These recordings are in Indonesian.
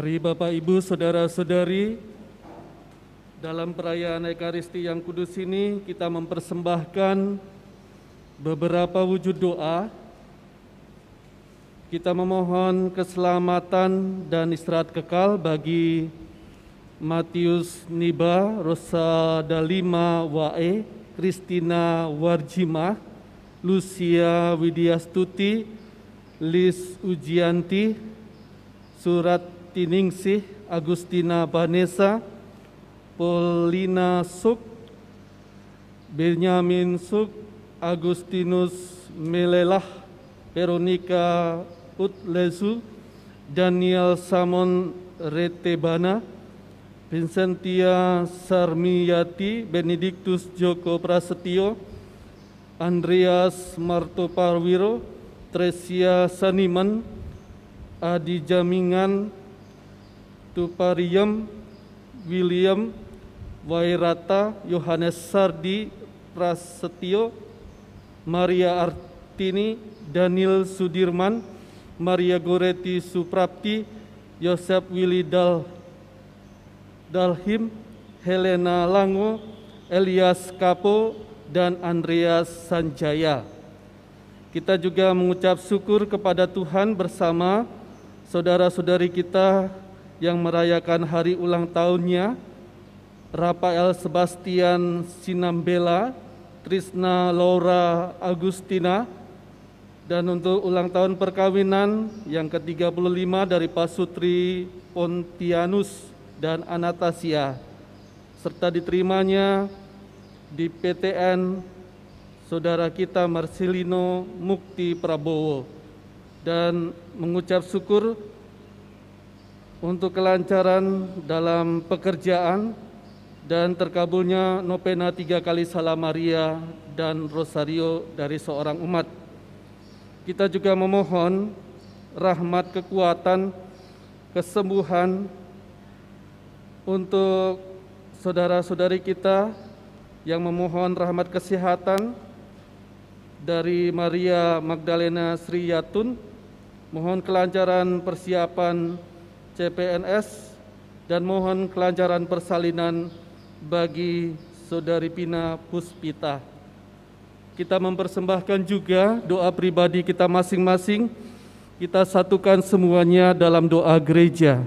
Mari Bapak Ibu Saudara-saudari, dalam perayaan Ekaristi yang kudus ini kita mempersembahkan beberapa wujud doa. Kita memohon keselamatan dan istirahat kekal bagi Matius Niba, Rosa Dalima Wae, Kristina Warjima, Lucia Widyastuti, Lis Ujianti, Surat Tiningsih, Agustina Vanessa, Paulina Suk, Benyamin Suk, Agustinus Melelah, Veronica Utlezu, Daniel Samon Retebana, Vincentia Sarmiyati, Benediktus Joko Prasetyo, Andreas Martoparwiro, Tresia Saniman, Adi Jamingan, Tupariem, William Wairata, Yohanes Sardi Prasetyo, Maria Artini, Daniel Sudirman, Maria Goreti Suprapti, Yosef Willy Dalhim, Helena Lango, Elias Kapo, dan Andreas Sanjaya. Kita juga mengucap syukur kepada Tuhan bersama saudara-saudari kita yang merayakan hari ulang tahunnya, Rafael Sebastian Sinambela, Trisna Laura Agustina, dan untuk ulang tahun perkawinan yang ke-35 dari Pasutri Pontianus dan Anastasia, serta diterimanya di PTN saudara kita Marcelino Mukti Prabowo, dan mengucap syukur untuk kelancaran dalam pekerjaan dan terkabulnya novena 3 kali Salam Maria dan Rosario dari seorang umat. Kita juga memohon rahmat kekuatan, kesembuhan untuk saudara-saudari kita yang memohon rahmat kesehatan dari Maria Magdalena Sri Yatun, mohon kelancaran persiapan CPNS, dan mohon kelancaran persalinan bagi Saudari Pina Puspita. Kita mempersembahkan juga doa pribadi kita masing-masing. Kita satukan semuanya dalam doa gereja.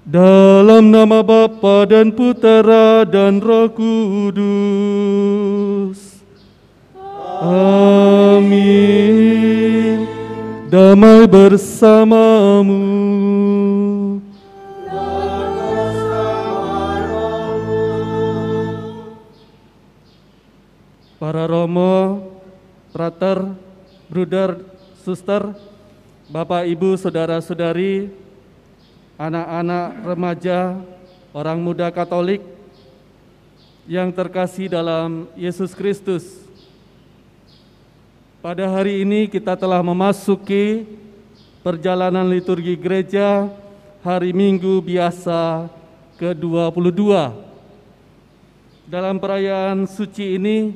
Dalam nama Bapa dan Putera dan Roh Kudus. Amin. Damai bersamamu. Dan bersama rohmu. Para romo, frater, bruder, suster, Bapak, Ibu, saudara-saudari, anak-anak remaja, orang muda Katolik yang terkasih dalam Yesus Kristus. Pada hari ini kita telah memasuki perjalanan liturgi gereja hari Minggu biasa ke-22. Dalam perayaan suci ini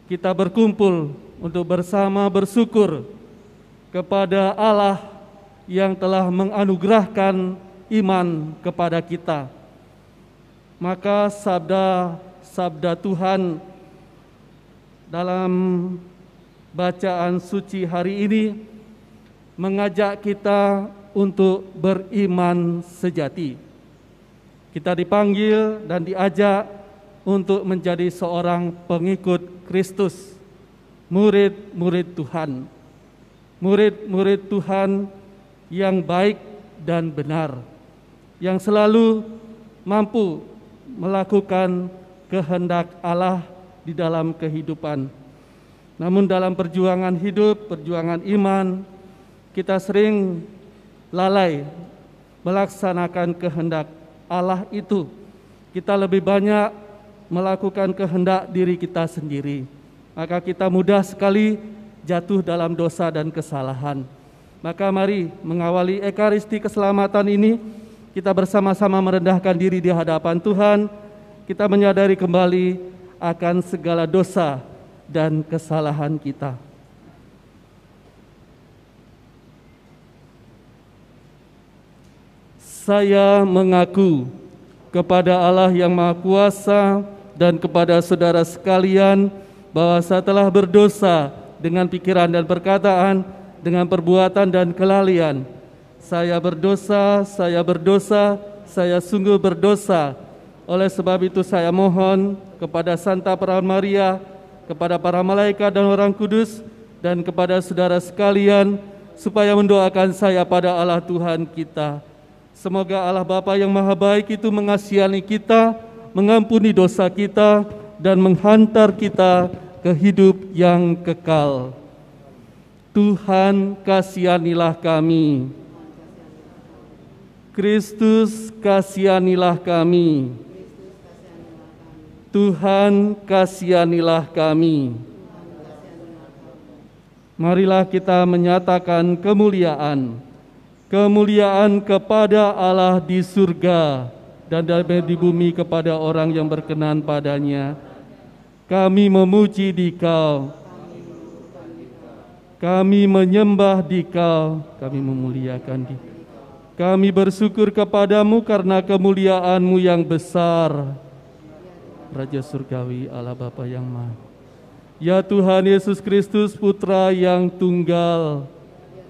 kita berkumpul untuk bersama bersyukur kepada Allah yang telah menganugerahkan iman kepada kita. Maka sabda Tuhan dalam bacaan suci hari ini mengajak kita untuk beriman sejati. Kita dipanggil dan diajak untuk menjadi seorang pengikut Kristus, murid-murid Tuhan, murid-murid Tuhan yang baik dan benar, yang selalu mampu melakukan kehendak Allah di dalam kehidupan. Namun dalam perjuangan hidup, perjuangan iman, kita sering lalai melaksanakan kehendak Allah itu. Kita lebih banyak melakukan kehendak diri kita sendiri. Maka kita mudah sekali jatuh dalam dosa dan kesalahan. Maka mari mengawali Ekaristi keselamatan ini, kita bersama-sama merendahkan diri di hadapan Tuhan. Kita menyadari kembali akan segala dosa dan kesalahan kita. Saya mengaku kepada Allah yang Maha Kuasa dan kepada saudara sekalian bahwa saya telah berdosa dengan pikiran dan perkataan, dengan perbuatan dan kelalaian. Saya berdosa, saya sungguh berdosa. Oleh sebab itu saya mohon kepada Santa Perawan Maria, kepada para malaikat dan orang kudus, dan kepada saudara sekalian, supaya mendoakan saya pada Allah Tuhan kita. Semoga Allah Bapa yang Maha Baik itu mengasihani kita, mengampuni dosa kita, dan menghantar kita ke hidup yang kekal. Tuhan, kasihanilah kami. Kristus, kasihanilah kami. Tuhan, kasihanilah kami. Marilah kita menyatakan kemuliaan. Kemuliaan kepada Allah di surga dan di bumi kepada orang yang berkenan padanya. Kami memuji Dikau, kami menyembah Dikau, kami memuliakan Dikau. Kami bersyukur kepadamu karena kemuliaan-Mu yang besar, Raja Surgawi Allah Bapa yang Maha. Ya Tuhan Yesus Kristus, Putra yang tunggal,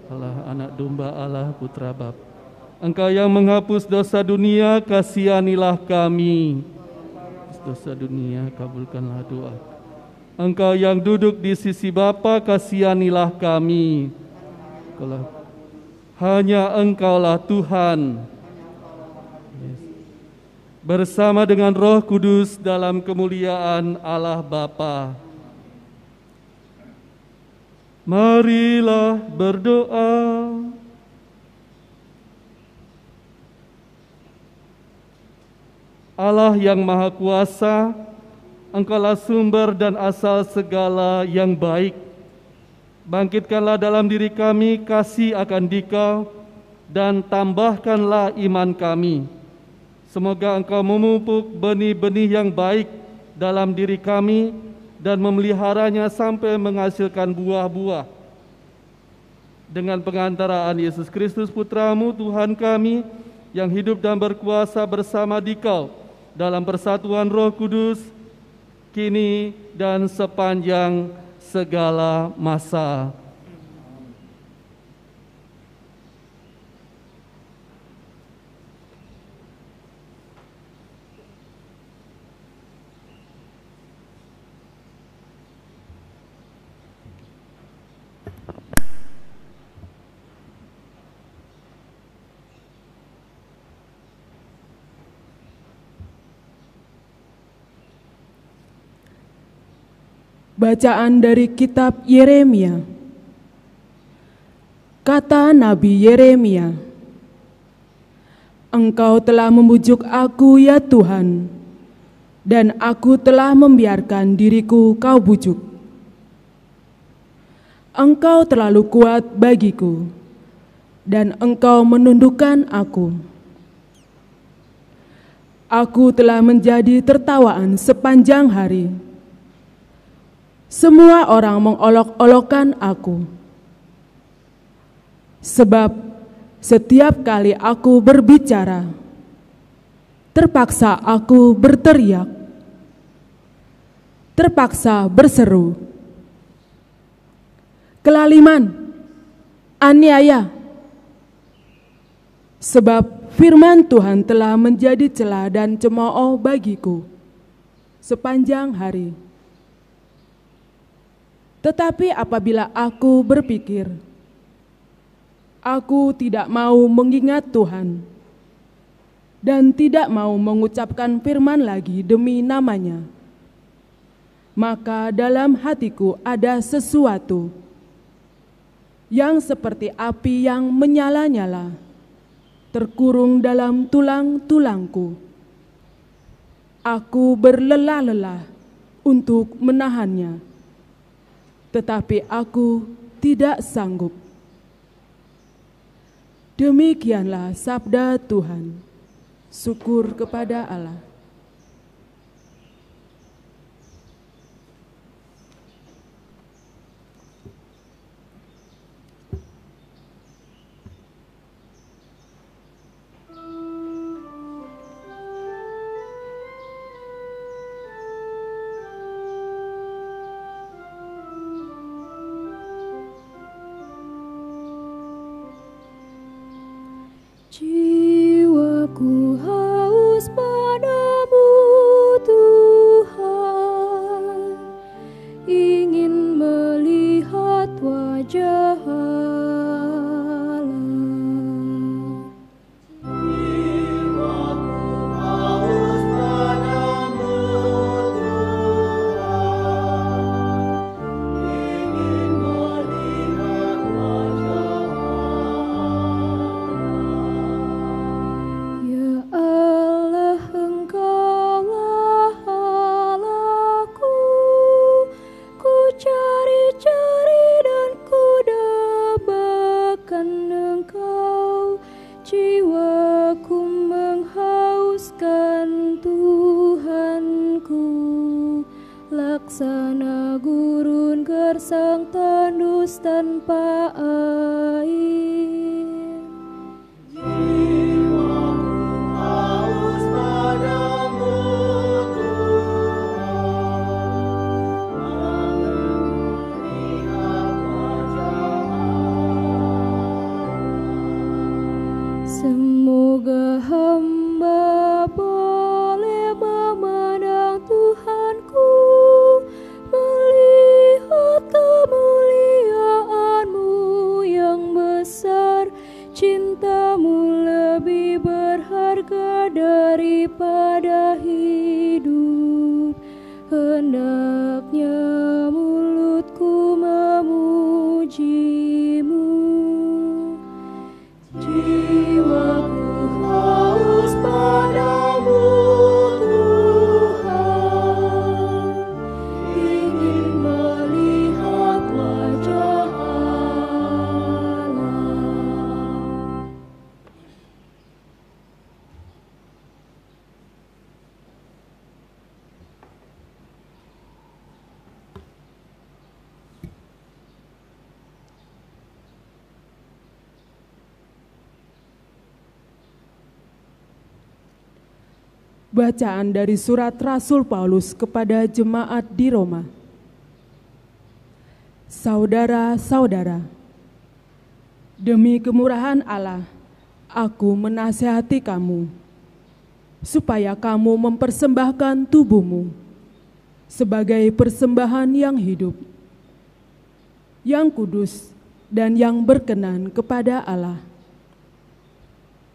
Allah Anak Domba Allah, Putra Bapa. Engkau yang menghapus dosa dunia, kasihanilah kami. Dosa dunia, kabulkanlah doa. Engkau yang duduk di sisi Bapa, kasihanilah kami. Hanya Engkaulah Tuhan. Bersama dengan Roh Kudus dalam kemuliaan Allah Bapa. Marilah berdoa. Allah yang Maha Kuasa, Engkaulah sumber dan asal segala yang baik. Bangkitkanlah dalam diri kami kasih akan Dikau dan tambahkanlah iman kami. Semoga Engkau memupuk benih-benih yang baik dalam diri kami dan memeliharanya sampai menghasilkan buah-buah. Dengan pengantaraan Yesus Kristus Putra-Mu, Tuhan kami, yang hidup dan berkuasa bersama Dikau dalam persatuan Roh Kudus, kini dan sepanjang segala masa. Bacaan dari kitab Yeremia. Kata Nabi Yeremia, Engkau telah membujuk aku ya Tuhan, dan aku telah membiarkan diriku Kau bujuk. Engkau terlalu kuat bagiku, dan Engkau menundukkan aku. Aku telah menjadi tertawaan sepanjang hari. Semua orang mengolok-olokkan aku. Sebab setiap kali aku berbicara, terpaksa aku berteriak, terpaksa berseru. Kelaliman, aniaya. Sebab firman Tuhan telah menjadi celah dan cemooh bagiku sepanjang hari. Tetapi apabila aku berpikir, aku tidak mau mengingat Tuhan dan tidak mau mengucapkan firman lagi demi namanya, maka dalam hatiku ada sesuatu yang seperti api yang menyala-nyala, terkurung dalam tulang-tulangku. Aku berlelah-lelah untuk menahannya, tetapi aku tidak sanggup. Demikianlah sabda Tuhan. Syukur kepada Allah. laksana gurun gersang tandus tanpa air. Jiwaku haus padamu, Tuhan, melihat wajah-Mu. Semoga hamba boleh memandang Tuhanku, melihat kemuliaan-Mu yang besar. Cinta-Mu lebih berharga daripada hidup. Hendaknya mulutku memuji-Mu. Jiwaku haus padamu, Tuhan, ingin melihat wajah Allah. Bacaan dari surat Rasul Paulus kepada jemaat di Roma. Saudara-saudara, demi kemurahan Allah, aku menasihati kamu, supaya kamu mempersembahkan tubuhmu sebagai persembahan yang hidup, yang kudus, dan yang berkenan kepada Allah.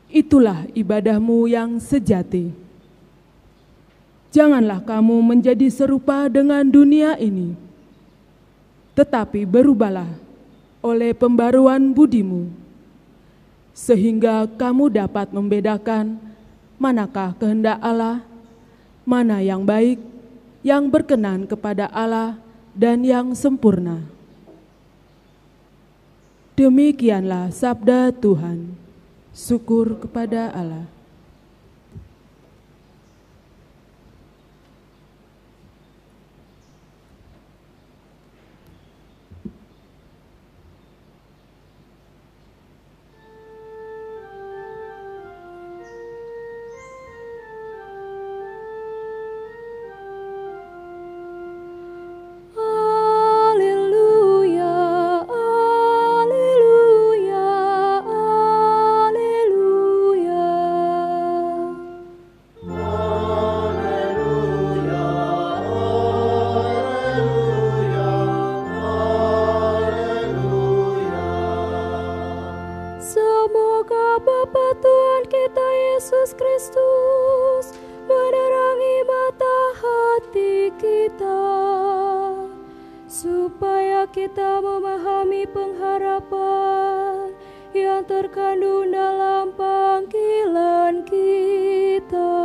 Itulah ibadahmu yang sejati. Janganlah kamu menjadi serupa dengan dunia ini, tetapi berubahlah oleh pembaruan budimu, sehingga kamu dapat membedakan manakah kehendak Allah, mana yang baik, yang berkenan kepada Allah, dan yang sempurna. Demikianlah sabda Tuhan. Syukur kepada Allah. Semoga Bapa Tuhan kita Yesus Kristus menerangi mata hati kita, supaya kita memahami pengharapan yang terkandung dalam panggilan kita.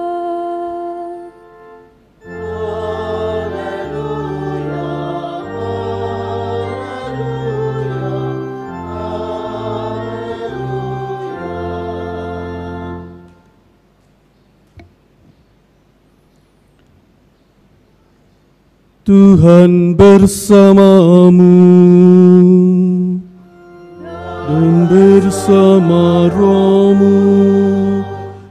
Tuhan bersamamu dan bersama rohmu.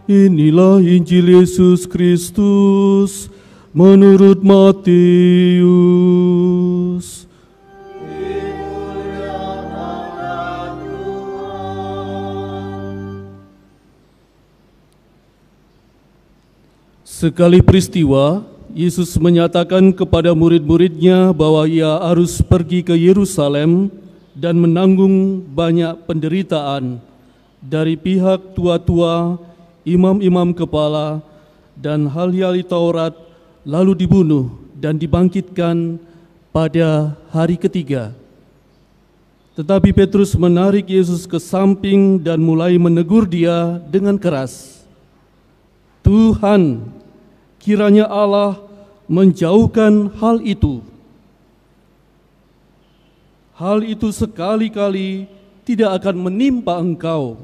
Inilah Injil Yesus Kristus menurut Matius. Sekali peristiwa, Yesus menyatakan kepada murid-muridnya bahwa ia harus pergi ke Yerusalem dan menanggung banyak penderitaan dari pihak tua-tua, imam-imam kepala, dan ahli-ahli Taurat, lalu dibunuh dan dibangkitkan pada hari ketiga. Tetapi Petrus menarik Yesus ke samping dan mulai menegur dia dengan keras. Tuhan, kiranya Allah menjauhkan hal itu. Hal itu sekali-kali tidak akan menimpa engkau.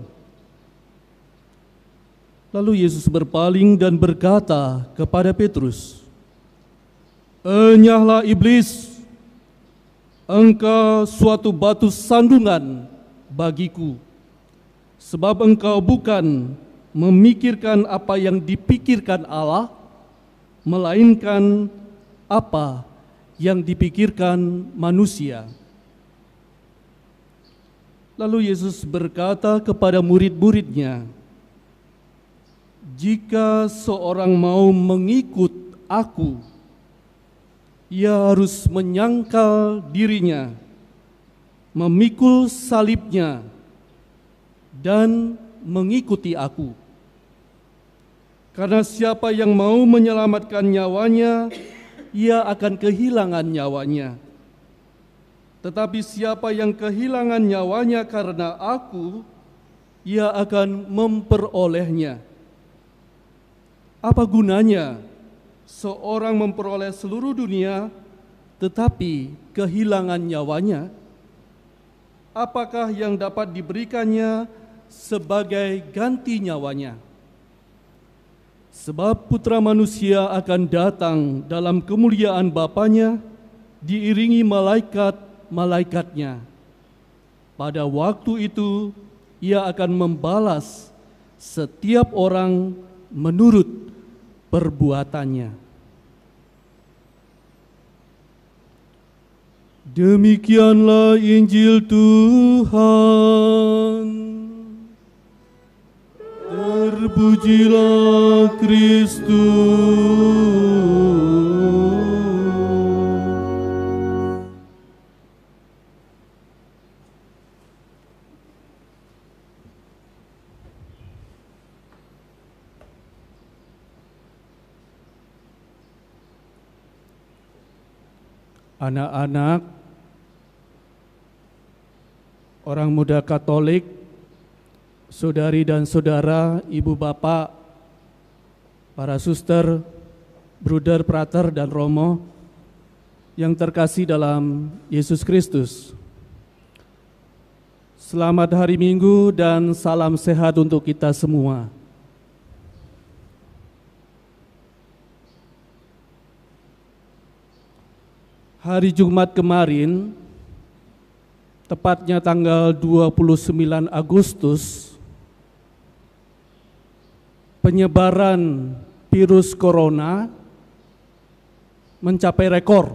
Lalu Yesus berpaling dan berkata kepada Petrus, Enyahlah iblis, engkau suatu batu sandungan bagiku, sebab engkau bukan memikirkan apa yang dipikirkan Allah, melainkan apa yang dipikirkan manusia. Lalu Yesus berkata kepada murid-muridnya, jika seorang mau mengikut aku, ia harus menyangkal dirinya, memikul salibnya, dan mengikuti aku. Karena siapa yang mau menyelamatkan nyawanya, ia akan kehilangan nyawanya. Tetapi siapa yang kehilangan nyawanya karena aku, ia akan memperolehnya. Apa gunanya seorang memperoleh seluruh dunia, tetapi kehilangan nyawanya? Apakah yang dapat diberikannya sebagai ganti nyawanya? Sebab Putra Manusia akan datang dalam kemuliaan Bapa-Nya, diiringi malaikat-malaikatnya. Pada waktu itu, ia akan membalas setiap orang menurut perbuatannya. Demikianlah Injil Tuhan. Terpujilah Kristus. Anak-anak, orang muda Katolik, saudari dan saudara, ibu bapak, para suster, bruder, prater, dan romo yang terkasih dalam Yesus Kristus. Selamat hari Minggu dan salam sehat untuk kita semua. Hari Jumat kemarin, tepatnya tanggal 29 Agustus, penyebaran virus corona mencapai rekor.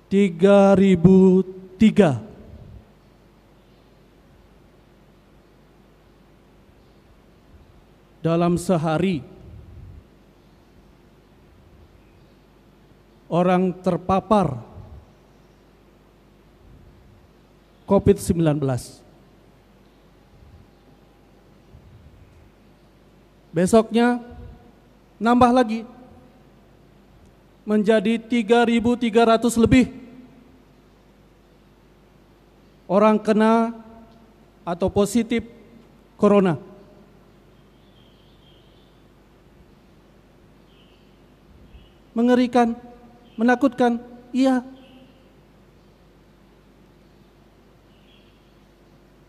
3.003. Dalam sehari, orang terpapar COVID-19. Besoknya nambah lagi menjadi 3.300 lebih orang kena atau positif corona. Mengerikan, menakutkan, iya.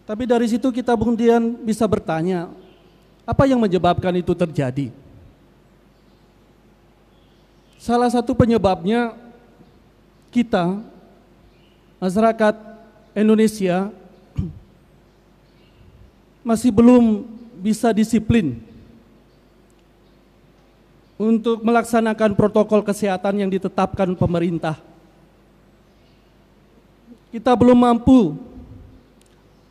Tapi dari situ kita kemudian bisa bertanya, apa yang menyebabkan itu terjadi? Salah satu penyebabnya kita, masyarakat Indonesia, masih belum bisa disiplin untuk melaksanakan protokol kesehatan yang ditetapkan pemerintah. Kita belum mampu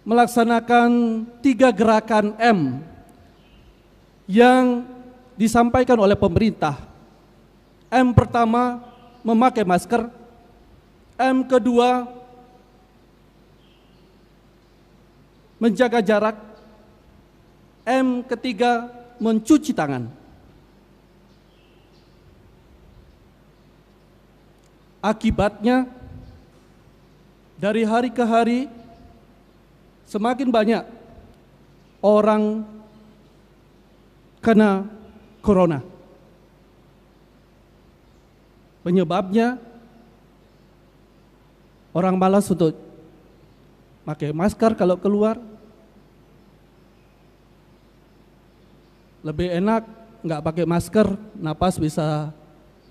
melaksanakan 3 gerakan M yang disampaikan oleh pemerintah. M pertama, memakai masker. M kedua, menjaga jarak. M ketiga, mencuci tangan. Akibatnya, dari hari ke hari, semakin banyak orang kena corona. Penyebabnya, orang malas untuk pakai masker kalau keluar. Lebih enak nggak pakai masker, napas bisa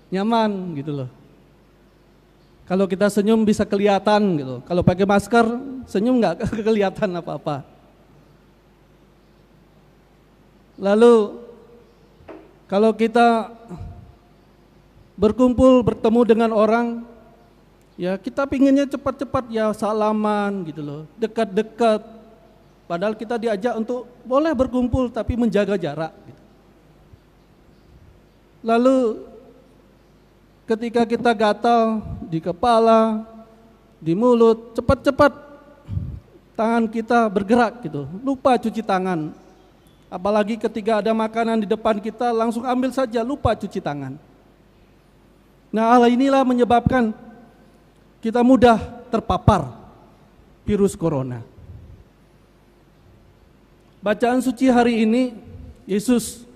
nyaman gitu loh. Kalau kita senyum bisa kelihatan gitu. Kalau pakai masker, senyum nggak kelihatan apa-apa. Lalu kalau kita berkumpul, bertemu dengan orang, ya kita pinginnya cepat-cepat ya salaman gitu loh, dekat-dekat. Padahal kita diajak untuk boleh berkumpul tapi menjaga jarak. Gitu. Lalu ketika kita gatal di kepala, di mulut, cepat-cepat tangan kita bergerak gitu, lupa cuci tangan. Apalagi ketika ada makanan di depan kita, langsung ambil saja, lupa cuci tangan. Nah, hal inilah menyebabkan kita mudah terpapar virus corona. Bacaan suci hari ini, Yesus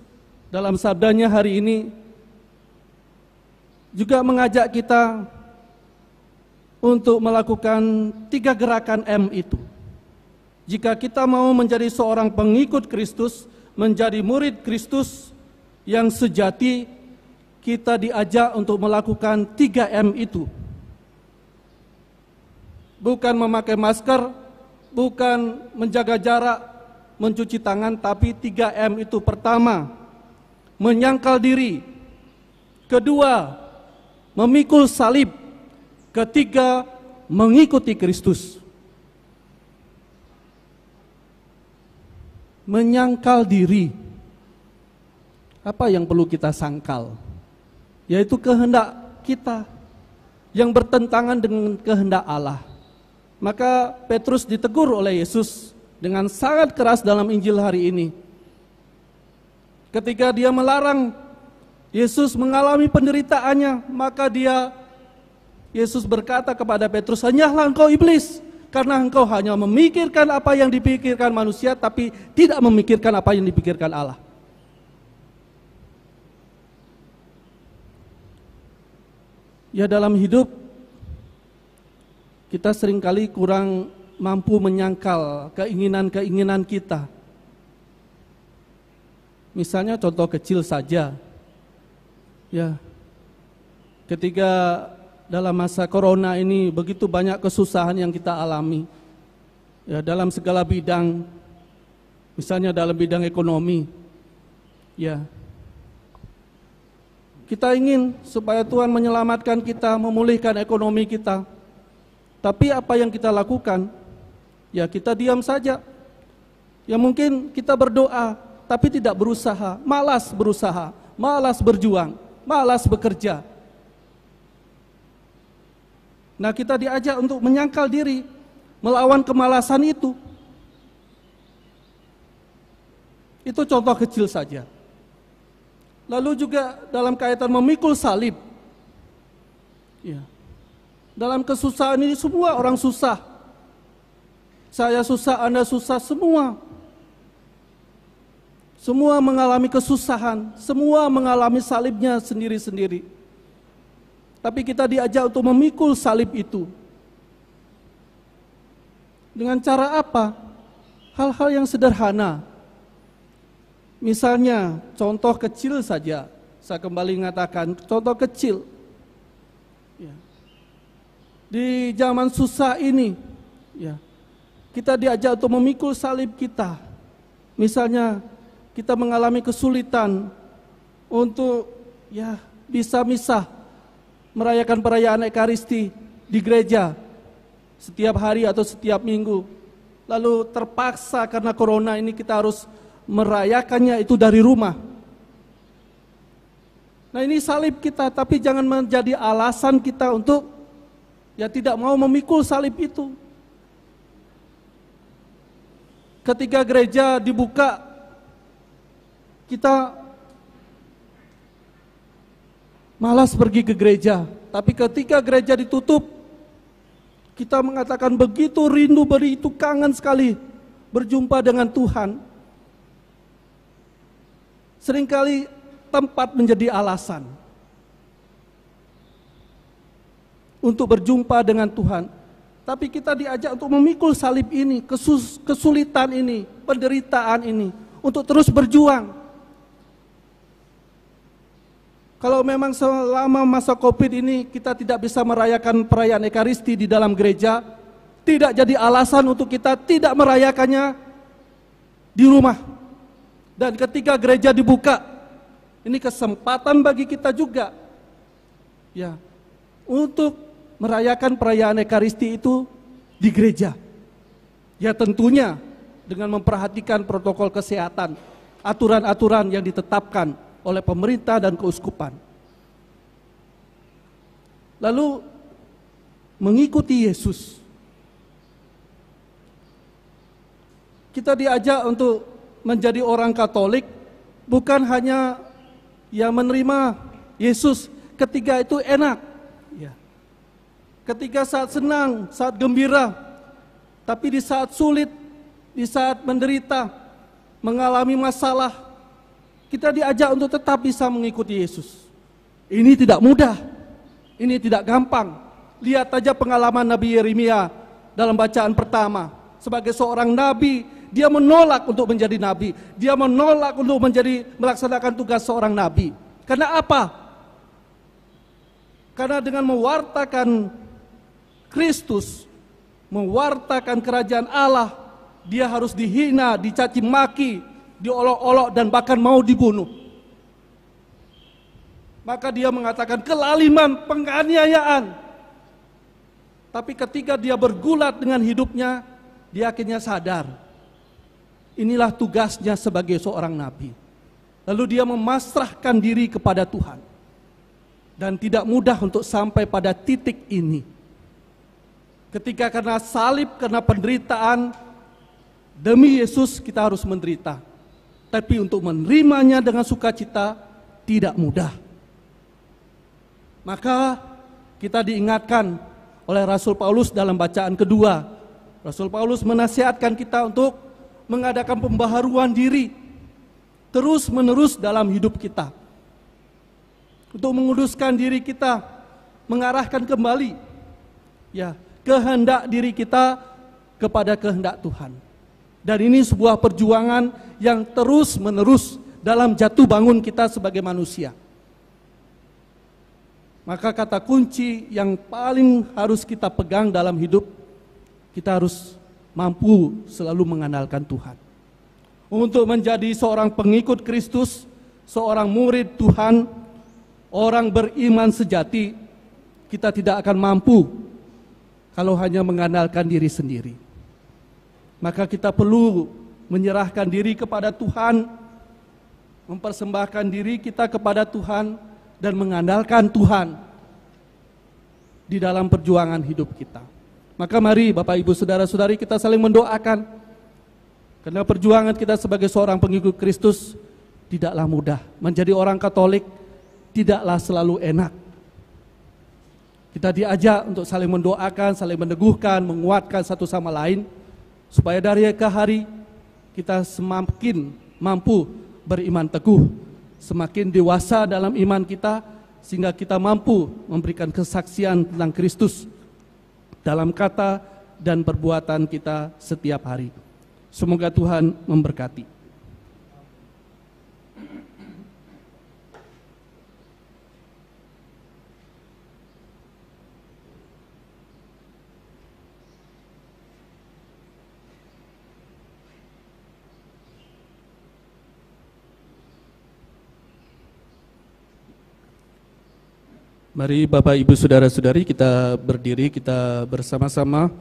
dalam sabdanya hari ini juga mengajak kita untuk melakukan 3 gerakan M itu. Jika kita mau menjadi seorang pengikut Kristus, menjadi murid Kristus yang sejati, kita diajak untuk melakukan 3M itu. Bukan memakai masker, bukan menjaga jarak, mencuci tangan, tapi 3M itu. Pertama, menyangkal diri. Kedua, memikul salib. Ketiga, mengikuti Kristus. Menyangkal diri. Apa yang perlu kita sangkal? Yaitu kehendak kita yang bertentangan dengan kehendak Allah. Maka Petrus ditegur oleh Yesus dengan sangat keras dalam Injil hari ini. Ketika dia melarang Yesus mengalami penderitaannya, maka Yesus berkata kepada Petrus, "Hanyalah engkau iblis, karena engkau hanya memikirkan apa yang dipikirkan manusia, tapi tidak memikirkan apa yang dipikirkan Allah." Ya, dalam hidup kita seringkali kurang mampu menyangkal keinginan-keinginan kita. Misalnya contoh kecil saja. Ya. Ketika dalam masa corona ini begitu banyak kesusahan yang kita alami. Ya, dalam segala bidang. Misalnya dalam bidang ekonomi. Ya. Kita ingin supaya Tuhan menyelamatkan kita, memulihkan ekonomi kita. Tapi apa yang kita lakukan? Ya, kita diam saja. Ya, mungkin kita berdoa, tapi tidak berusaha, malas berusaha, malas berjuang, malas bekerja. Nah, kita diajak untuk menyangkal diri, melawan kemalasan itu. Itu contoh kecil saja. Lalu juga dalam kaitan memikul salib. Ya. Dalam kesusahan ini semua orang susah. Saya susah, Anda susah, semua. Semua mengalami kesusahan, semua mengalami salibnya sendiri-sendiri. Tapi kita diajak untuk memikul salib itu. Dengan cara apa? Hal-hal yang sederhana. Misalnya, contoh kecil saja. Saya kembali mengatakan, contoh kecil. Ya. Di zaman susah ini, ya, kita diajak untuk memikul salib kita. Misalnya, kita mengalami kesulitan untuk ya bisa misa, merayakan perayaan Ekaristi di gereja setiap hari atau setiap minggu. Lalu terpaksa karena corona ini kita harus merayakannya itu dari rumah. Nah, ini salib kita, tapi jangan menjadi alasan kita untuk ya tidak mau memikul salib itu. Ketika gereja dibuka, kita malas pergi ke gereja. Tapi ketika gereja ditutup, kita mengatakan begitu rindu, begitu kangen sekali berjumpa dengan Tuhan. Seringkali tempat menjadi alasan untuk berjumpa dengan Tuhan. Tapi kita diajak untuk memikul salib ini, kesulitan ini, penderitaan ini, untuk terus berjuang. Kalau memang selama masa Covid ini kita tidak bisa merayakan perayaan Ekaristi di dalam gereja, tidak jadi alasan untuk kita tidak merayakannya di rumah. Dan ketika gereja dibuka, ini kesempatan bagi kita juga ya untuk merayakan perayaan Ekaristi itu di gereja. Ya tentunya dengan memperhatikan protokol kesehatan, aturan-aturan yang ditetapkan oleh pemerintah dan keuskupan. Lalu mengikuti Yesus. Kita diajak untuk menjadi orang Katolik bukan hanya yang menerima Yesus ketika itu enak, ya. Ketika saat senang, saat gembira, tapi di saat sulit, di saat menderita, mengalami masalah, kita diajak untuk tetap bisa mengikuti Yesus. Ini tidak mudah, ini tidak gampang. Lihat aja pengalaman Nabi Yeremia dalam bacaan pertama. Sebagai seorang nabi, dia menolak untuk menjadi nabi. Dia menolak untuk melaksanakan tugas seorang nabi. Karena apa? Karena dengan mewartakan Kristus, mewartakan kerajaan Allah, dia harus dihina, dicaci maki, diolok-olok dan bahkan mau dibunuh. Maka dia mengatakan kelaliman, penganiayaan. Tapi ketika dia bergulat dengan hidupnya, dia akhirnya sadar. Inilah tugasnya sebagai seorang nabi. Lalu dia memasrahkan diri kepada Tuhan. Dan tidak mudah untuk sampai pada titik ini. Ketika karena salib, karena penderitaan, demi Yesus kita harus menderita. Tapi untuk menerimanya dengan sukacita tidak mudah. Maka kita diingatkan oleh Rasul Paulus dalam bacaan kedua. Rasul Paulus menasihatkan kita untuk mengadakan pembaharuan diri terus menerus dalam hidup kita. Untuk menguduskan diri kita, mengarahkan kembali ya kehendak diri kita kepada kehendak Tuhan. Dan ini sebuah perjuangan yang terus menerus dalam jatuh bangun kita sebagai manusia. Maka kata kunci yang paling harus kita pegang dalam hidup, kita harus mampu selalu mengandalkan Tuhan. Untuk menjadi seorang pengikut Kristus, seorang murid Tuhan, orang beriman sejati, kita tidak akan mampu kalau hanya mengandalkan diri sendiri. Maka kita perlu menyerahkan diri kepada Tuhan, mempersembahkan diri kita kepada Tuhan, dan mengandalkan Tuhan di dalam perjuangan hidup kita. Maka mari Bapak Ibu Saudara-saudari kita saling mendoakan. Karena perjuangan kita sebagai seorang pengikut Kristus tidaklah mudah. Menjadi orang Katolik tidaklah selalu enak. Kita diajak untuk saling mendoakan, saling meneguhkan, menguatkan satu sama lain. Supaya dari ke hari kita semakin mampu beriman teguh, semakin dewasa dalam iman kita, sehingga kita mampu memberikan kesaksian tentang Kristus dalam kata dan perbuatan kita setiap hari. Semoga Tuhan memberkati. Mari Bapak Ibu Saudara-saudari kita berdiri, kita bersama-sama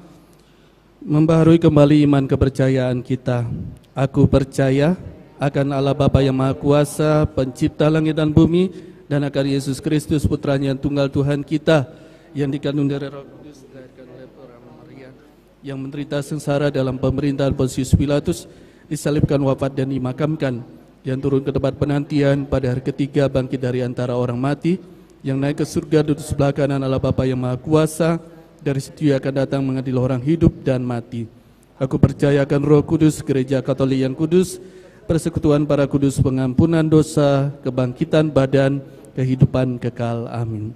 membaharui kembali iman kepercayaan kita. Aku percaya akan Allah Bapa yang Maha Kuasa, pencipta langit dan bumi, dan akan Yesus Kristus Putranya yang tunggal Tuhan kita, yang dikandung dari Roh Kudus, dilahirkan oleh Bapa Maria, yang menderita sengsara dalam pemerintahan Pontius Pilatus, disalibkan, wafat dan dimakamkan, yang turun ke tempat penantian, pada hari ketiga bangkit dari antara orang mati, yang naik ke surga duduk sebelah kanan Allah Bapa yang Maha Kuasa, dari situ ia akan datang mengadili orang hidup dan mati. Aku percaya akan Roh Kudus, Gereja Katolik yang kudus, persekutuan para kudus, pengampunan dosa, kebangkitan badan, kehidupan kekal. Amin.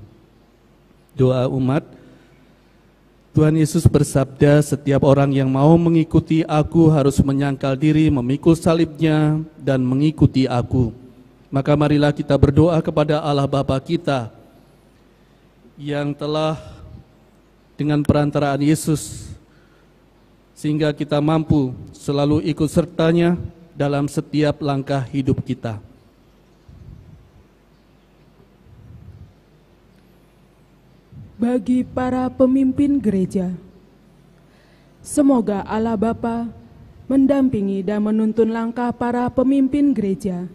Doa umat. Tuhan Yesus bersabda, setiap orang yang mau mengikuti aku harus menyangkal diri, memikul salibnya, dan mengikuti aku. Maka marilah kita berdoa kepada Allah Bapa kita yang telah dengan perantaraan Yesus sehingga kita mampu selalu ikut sertanya dalam setiap langkah hidup kita. Bagi para pemimpin gereja, semoga Allah Bapa mendampingi dan menuntun langkah para pemimpin gereja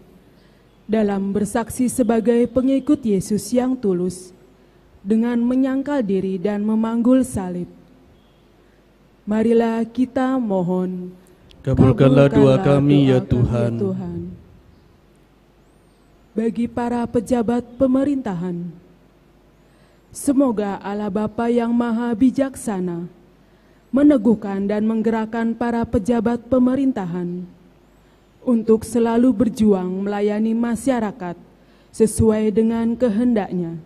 dalam bersaksi sebagai pengikut Yesus yang tulus dengan menyangkal diri dan memanggul salib. Marilah kita mohon, Kabulkanlah doa kami ya doa Tuhan. Bagi para pejabat pemerintahan, semoga Allah Bapa yang Maha Bijaksana meneguhkan dan menggerakkan para pejabat pemerintahan untuk selalu berjuang melayani masyarakat sesuai dengan kehendaknya.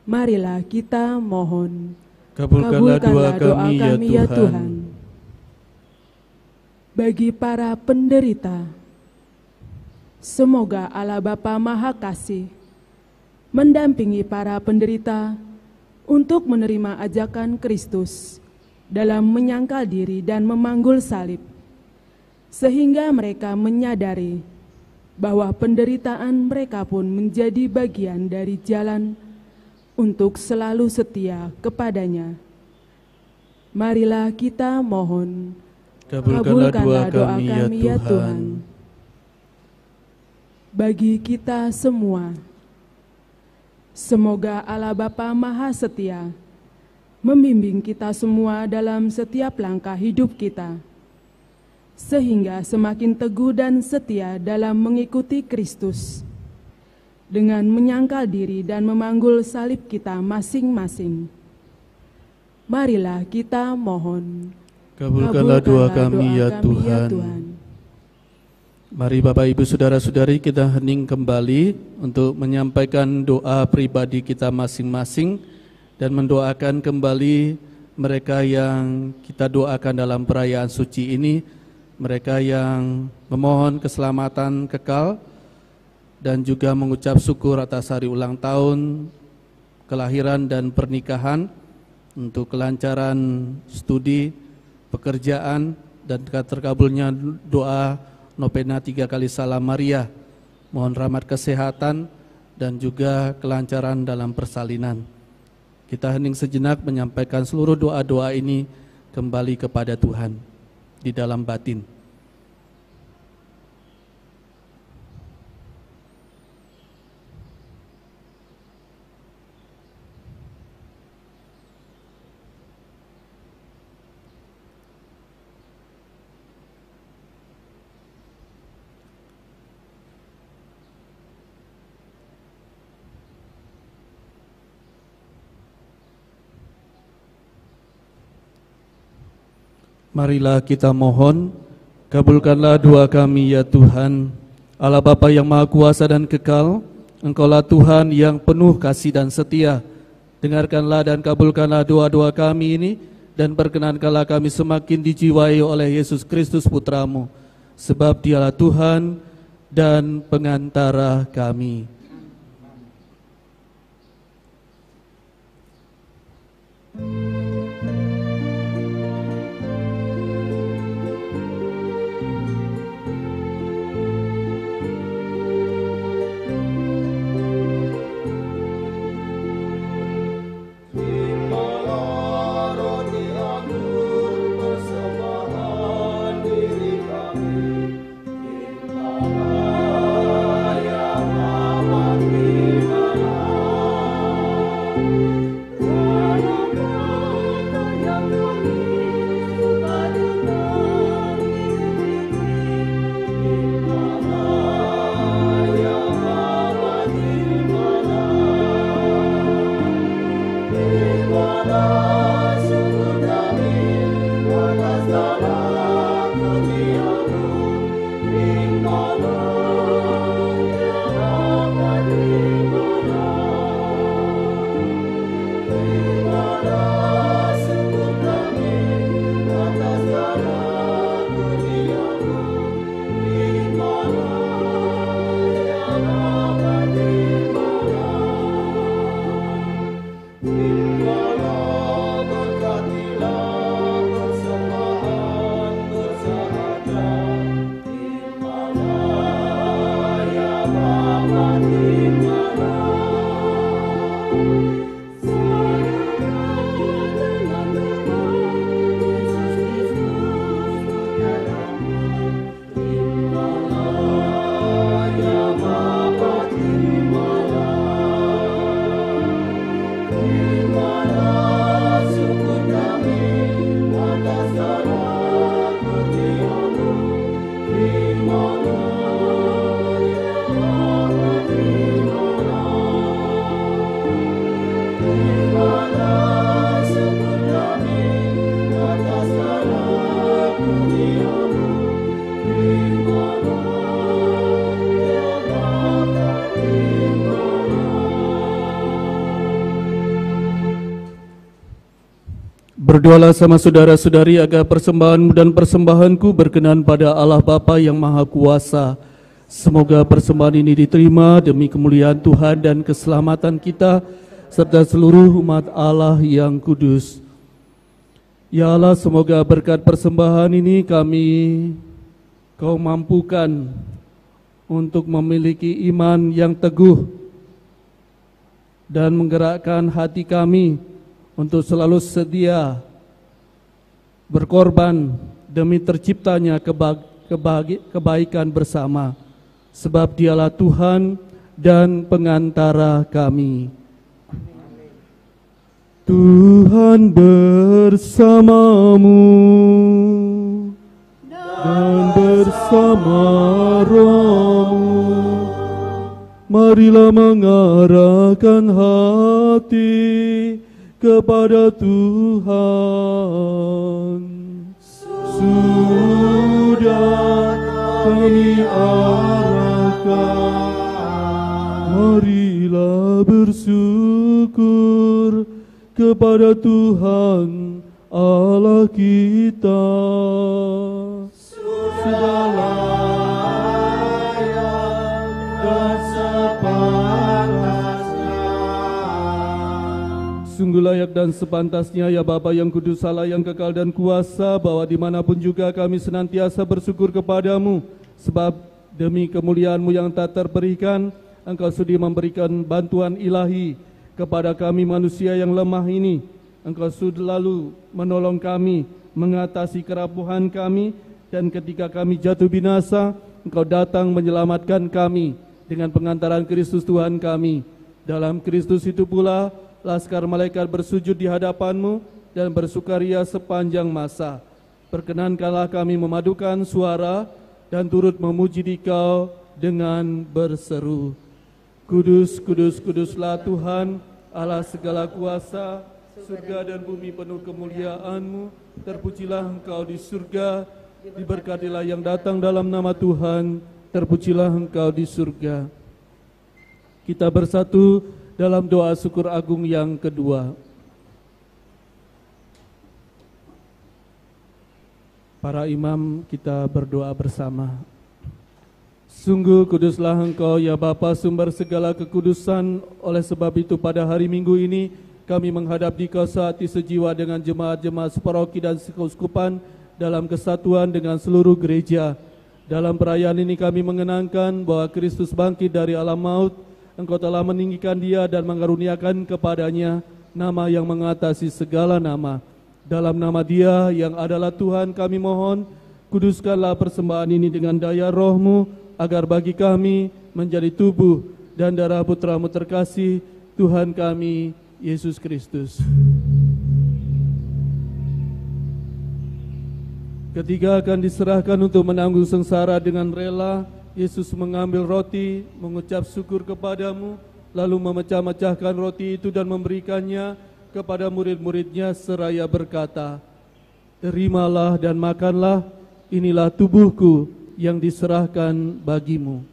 Marilah kita mohon, Kabulkanlah doa kami ya Tuhan. Bagi para penderita, semoga Allah Bapa Maha Kasih mendampingi para penderita untuk menerima ajakan Kristus dalam menyangkal diri dan memanggul salib, sehingga mereka menyadari bahwa penderitaan mereka pun menjadi bagian dari jalan untuk selalu setia kepadanya. Marilah kita mohon, Kabulkanlah doa kami ya Tuhan. Bagi kita semua, semoga Allah Bapa Maha Setia membimbing kita semua dalam setiap langkah hidup kita, sehingga semakin teguh dan setia dalam mengikuti Kristus, dengan menyangkal diri dan memanggul salib kita masing-masing. Marilah kita mohon, Kabulkanlah doa kami ya Tuhan. Mari Bapak Ibu Saudara-saudari, kita hening kembali untuk menyampaikan doa pribadi kita masing-masing dan mendoakan kembali mereka yang kita doakan dalam perayaan suci ini, mereka yang memohon keselamatan kekal dan juga mengucap syukur atas hari ulang tahun, kelahiran dan pernikahan, untuk kelancaran studi, pekerjaan, dan terkabulnya doa novena 3 kali Salam Maria. Mohon rahmat kesehatan dan juga kelancaran dalam persalinan. Kita hening sejenak menyampaikan seluruh doa-doa ini kembali kepada Tuhan di dalam batin. Marilah kita mohon, kabulkanlah doa kami ya Tuhan, Allah Bapa yang Maha Kuasa dan Kekal, Engkaulah Tuhan yang penuh kasih dan setia. Dengarkanlah dan kabulkanlah doa-doa kami ini, dan perkenankanlah kami semakin dijiwai oleh Yesus Kristus Putra-Mu, sebab Dialah Tuhan dan pengantara kami. Yang Berdoalah sama saudara-saudari agar persembahanmu dan persembahanku berkenan pada Allah Bapa yang Maha Kuasa. Semoga persembahan ini diterima demi kemuliaan Tuhan dan keselamatan kita serta seluruh umat Allah yang kudus. Ya Allah, semoga berkat persembahan ini Kau mampukan untuk memiliki iman yang teguh dan menggerakkan hati kami untuk selalu sedia berkorban demi terciptanya kebaikan bersama, sebab Dialah Tuhan dan pengantara kami. Tuhan bersamamu dan bersama rohmu. Marilah mengarahkan hati kepada Tuhan. Sudah kami arahkan, marilah bersyukur kepada Tuhan Allah kita. Sudah layak dan sepantasnya. Sungguh layak dan sepantasnya ya Bapa yang kudus, Allah yang kekal dan kuasa, bahwa dimanapun juga kami senantiasa bersyukur kepadamu, sebab demi kemuliaan-Mu yang tak terperikan, Engkau sudi memberikan bantuan ilahi kepada kami manusia yang lemah ini. Engkau selalu menolong kami, mengatasi kerapuhan kami, dan ketika kami jatuh binasa, Engkau datang menyelamatkan kami dengan pengantaran Kristus Tuhan kami. Dalam Kristus itu pula laskar malaikat bersujud di hadapan-Mu dan bersukaria sepanjang masa. Perkenankanlah kami memadukan suara dan turut memuji Dikau dengan berseru. Kudus, kudus, kuduslah Tuhan, Allah segala kuasa, surga dan bumi penuh kemuliaan-Mu. Terpujilah Engkau di surga, diberkatilah yang datang dalam nama Tuhan, terpujilah Engkau di surga. Kita bersatu dalam doa syukur agung yang kedua. Para imam, kita berdoa bersama. Sungguh kuduslah Engkau ya Bapa, sumber segala kekudusan. Oleh sebab itu pada hari Minggu ini kami menghadap Dikau sehati sejiwa dengan jemaat-jemaat separoki dan sekeuskupan dalam kesatuan dengan seluruh gereja. Dalam perayaan ini kami mengenangkan bahwa Kristus bangkit dari alam maut. Engkau telah meninggikan Dia dan mengaruniakan kepadanya nama yang mengatasi segala nama. Dalam nama Dia yang adalah Tuhan kami mohon, kuduskanlah persembahan ini dengan daya Roh-Mu, agar bagi kami menjadi tubuh dan darah Putra-Mu terkasih, Tuhan kami, Yesus Kristus. Ketika akan diserahkan untuk menanggung sengsara dengan rela, Yesus mengambil roti, mengucap syukur kepadamu, lalu memecah-mecahkan roti itu dan memberikannya kepada murid-muridnya seraya berkata, "Terimalah dan makanlah, inilah tubuhku yang diserahkan bagimu."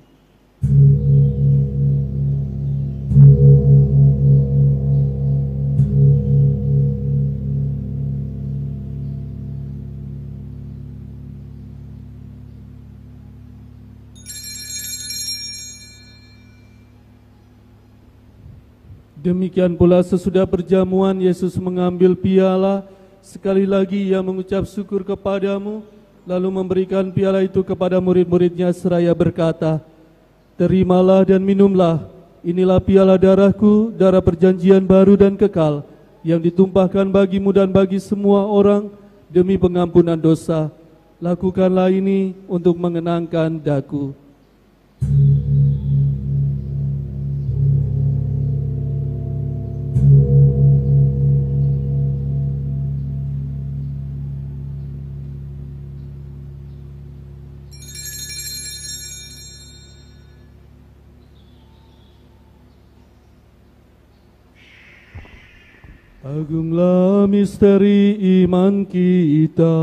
Demikian pula sesudah perjamuan, Yesus mengambil piala, sekali lagi Ia mengucap syukur kepadamu, lalu memberikan piala itu kepada murid-muridnya seraya berkata, Terimalah dan minumlah, inilah piala darahku, darah perjanjian baru dan kekal, yang ditumpahkan bagimu dan bagi semua orang demi pengampunan dosa. Lakukanlah ini untuk mengenangkan daku. Agunglah misteri iman kita,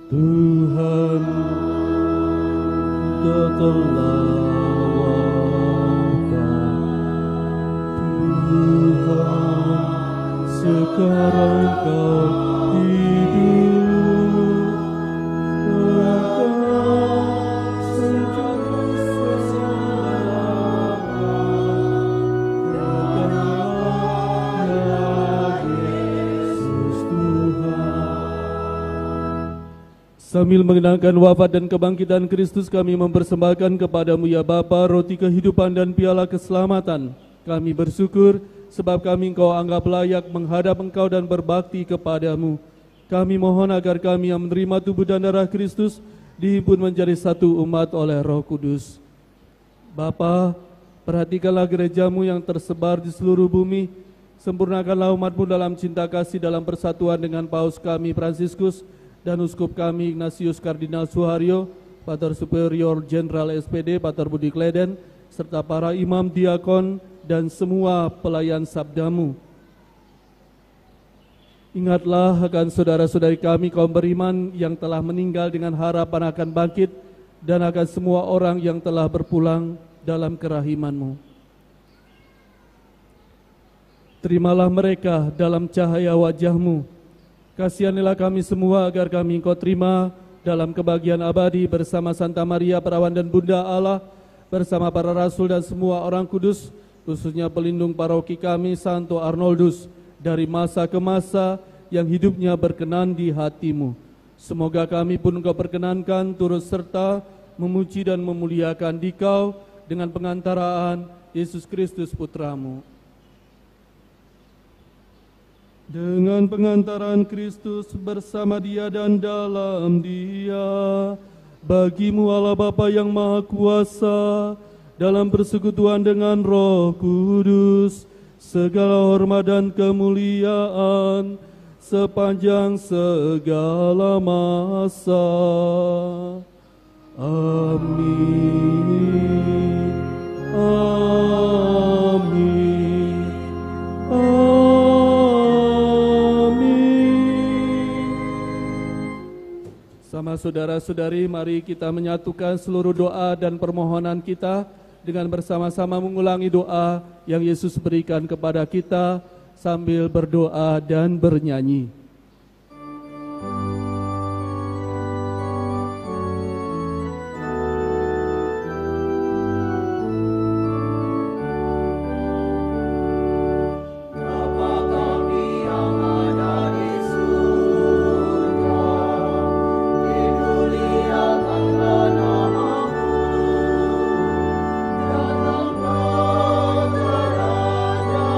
Tuhan telah wafat. Tuhan sekarang kau hidup. Sambil mengenangkan wafat dan kebangkitan Kristus, kami mempersembahkan kepadamu ya Bapa roti kehidupan dan piala keselamatan. Kami bersyukur sebab kami Engkau anggap layak menghadap Engkau dan berbakti kepadamu. Kami mohon agar kami yang menerima tubuh dan darah Kristus dihimpun menjadi satu umat oleh Roh Kudus. Bapa, perhatikanlah gerejamu yang tersebar di seluruh bumi. Sempurnakanlah umatmu dalam cinta kasih dalam persatuan dengan Paus kami Fransiskus dan Uskup kami Ignatius Kardinal Suharyo, Pater Superior Jenderal SPD Pater Budi Kleden, serta para imam diakon dan semua pelayan sabdamu. Ingatlah akan saudara-saudari kami kaum beriman yang telah meninggal dengan harapan akan bangkit, dan akan semua orang yang telah berpulang dalam kerahiman-Mu. Terimalah mereka dalam cahaya wajah-Mu. Kasihanilah kami semua agar kami Engkau terima dalam kebahagiaan abadi bersama Santa Maria Perawan dan Bunda Allah, bersama para rasul dan semua orang kudus, khususnya pelindung paroki kami Santo Arnoldus, dari masa ke masa yang hidupnya berkenan di hati-Mu. Semoga kami pun Engkau perkenankan turut serta memuji dan memuliakan Dikau dengan pengantaraan Yesus Kristus Putra-Mu. Dengan pengantaran Kristus bersama Dia dan dalam Dia, bagi-Mu Allah Bapa yang Maha Kuasa, dalam persekutuan dengan Roh Kudus, segala hormat dan kemuliaan sepanjang segala masa. Amin. Amin. Amin. Sama saudara-saudari, mari kita menyatukan seluruh doa dan permohonan kita dengan bersama-sama mengulangi doa yang Yesus berikan kepada kita sambil berdoa dan bernyanyi. Datanglah kerajaanmu,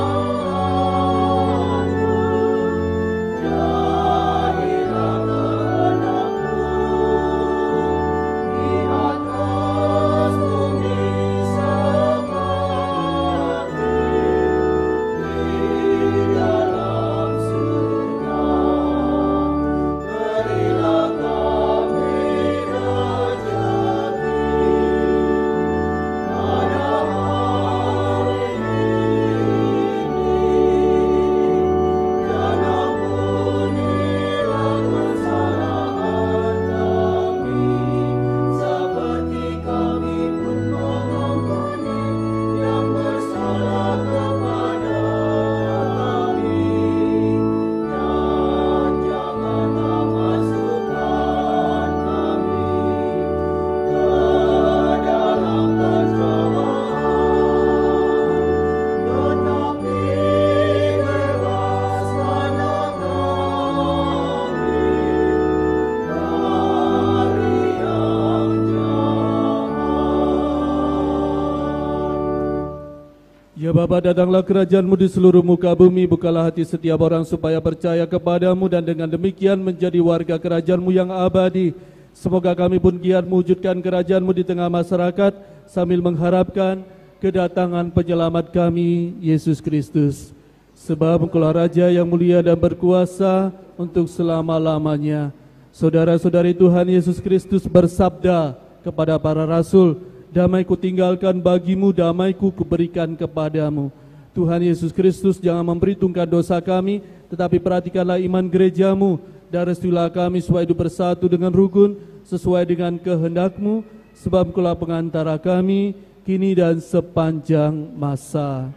Ya Bapa, datanglah kerajaan-Mu di seluruh muka bumi, bukalah hati setiap orang supaya percaya kepadamu dan dengan demikian menjadi warga kerajaan-Mu yang abadi. Semoga kami pun giat mewujudkan kerajaan-Mu di tengah masyarakat sambil mengharapkan kedatangan penyelamat kami, Yesus Kristus. Sebab Engkaulah Raja yang mulia dan berkuasa untuk selama-lamanya. Saudara-saudari Tuhan Yesus Kristus bersabda kepada para rasul, damai-Ku tinggalkan bagimu, damai-Ku kuberikan kepadamu. Tuhan Yesus Kristus, jangan memperhitungkan dosa kami, tetapi perhatikanlah iman gereja-Mu, dan restuilah kami supaya hidup bersatu dengan rukun, sesuai dengan kehendak-Mu, sebab Engkaulah pengantara kami, kini dan sepanjang masa.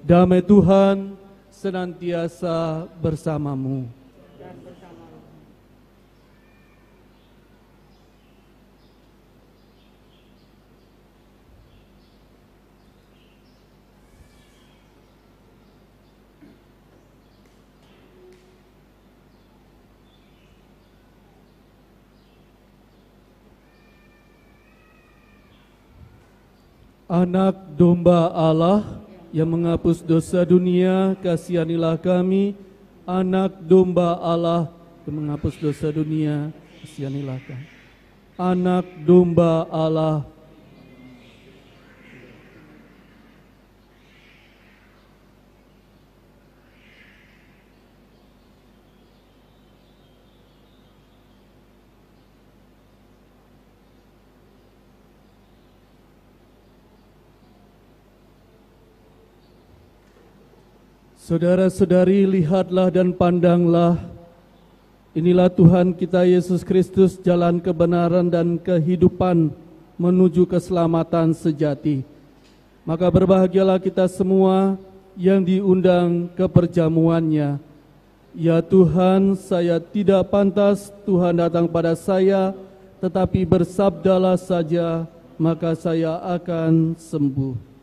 Damai Tuhan senantiasa bersamamu. Anak domba Allah yang menghapus dosa dunia, kasihanilah kami. Anak domba Allah yang menghapus dosa dunia, kasihanilah kami. Anak domba Allah. Saudara-saudari, lihatlah dan pandanglah, inilah Tuhan kita Yesus Kristus, jalan kebenaran dan kehidupan menuju keselamatan sejati. Maka berbahagialah kita semua yang diundang ke perjamuannya. Ya Tuhan, saya tidak pantas Tuhan datang pada saya, tetapi bersabdalah saja, maka saya akan sembuh.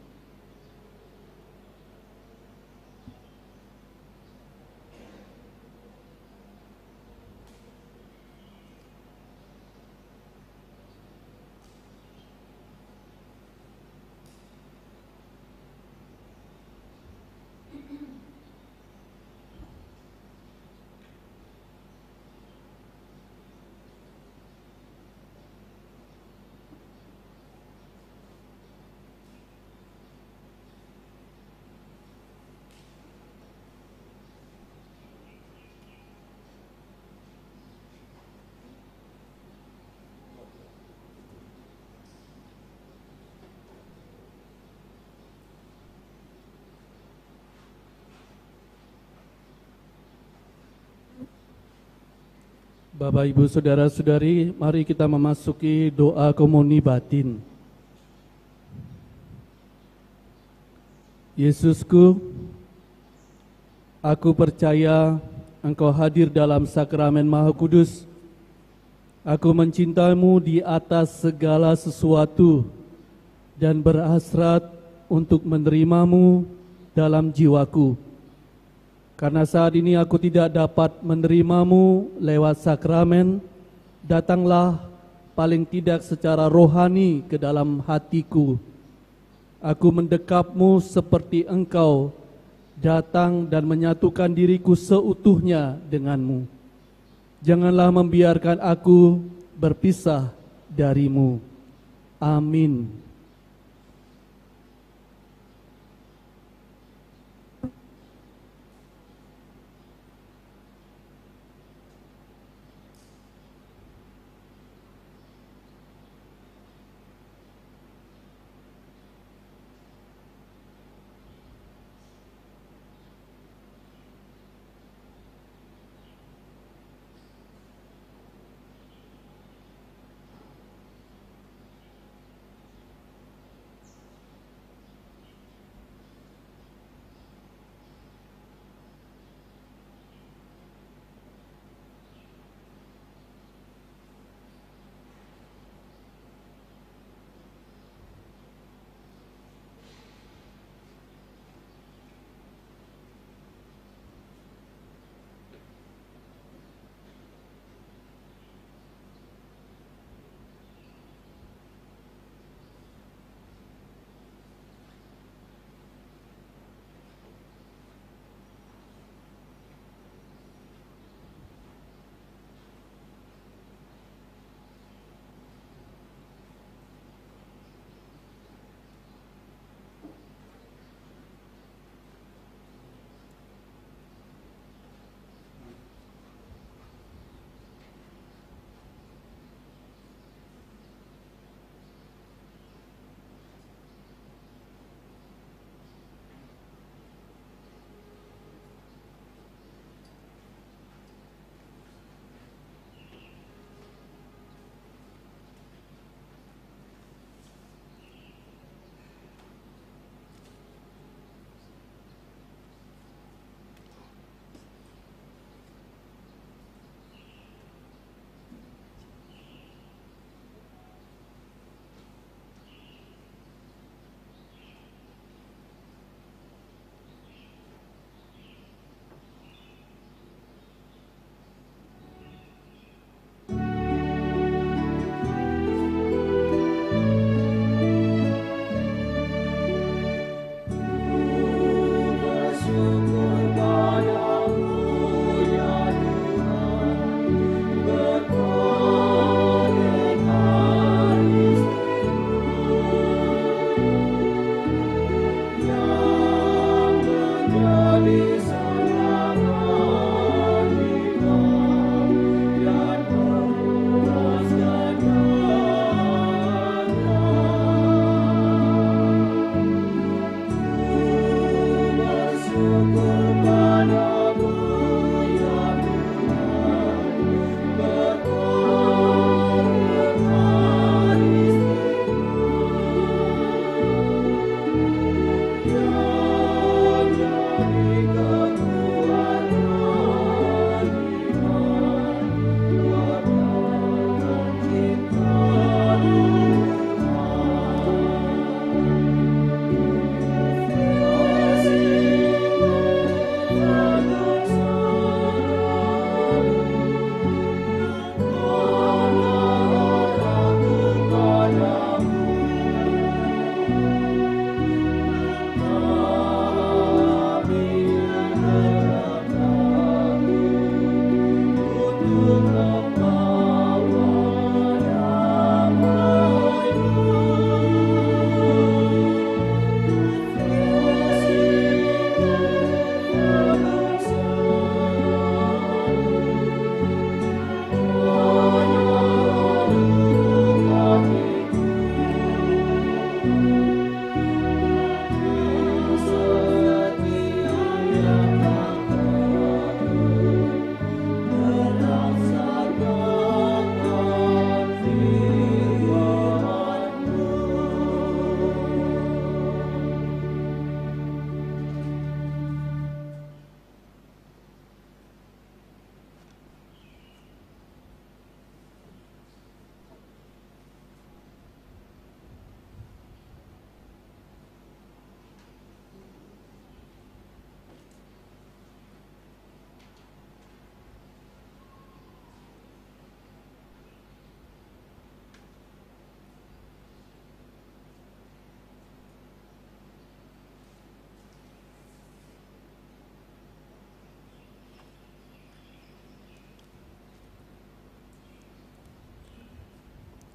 Bapak, Ibu, Saudara-saudari, mari kita memasuki doa komuni batin. Yesusku, aku percaya Engkau hadir dalam sakramen Maha Kudus. Aku mencintaimu di atas segala sesuatu dan berhasrat untuk menerimamu dalam jiwaku. Karena saat ini aku tidak dapat menerimamu lewat sakramen, datanglah paling tidak secara rohani ke dalam hatiku. Aku mendekapmu seperti Engkau datang dan menyatukan diriku seutuhnya denganmu. Janganlah membiarkan aku berpisah darimu. Amin.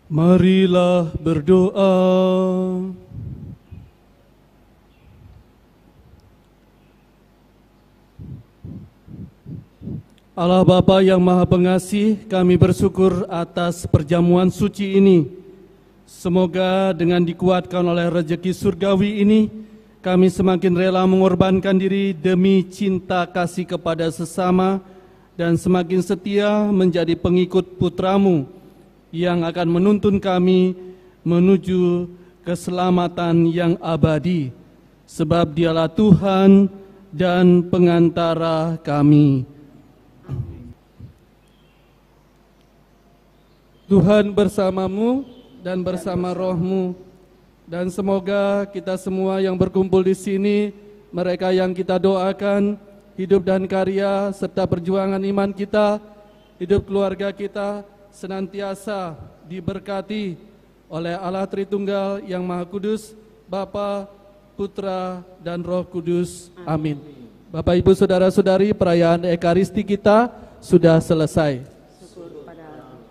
Marilah berdoa. Allah Bapa yang Maha Pengasih, kami bersyukur atas perjamuan suci ini. Semoga dengan dikuatkan oleh rezeki surgawi ini, kami semakin rela mengorbankan diri demi cinta kasih kepada sesama dan semakin setia menjadi pengikut putra-Mu yang akan menuntun kami menuju keselamatan yang abadi, sebab Dialah Tuhan dan pengantara kami. Tuhan bersamamu dan bersama rohmu, dan semoga kita semua yang berkumpul di sini, mereka yang kita doakan, hidup dan karya serta perjuangan iman kita, hidup keluarga kita senantiasa diberkati oleh Allah Tritunggal yang Maha Kudus, Bapa, Putra, dan Roh Kudus. Amin. Bapak, Ibu, Saudara-saudari, perayaan Ekaristi kita sudah selesai.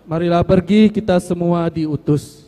Marilah pergi, kita semua diutus.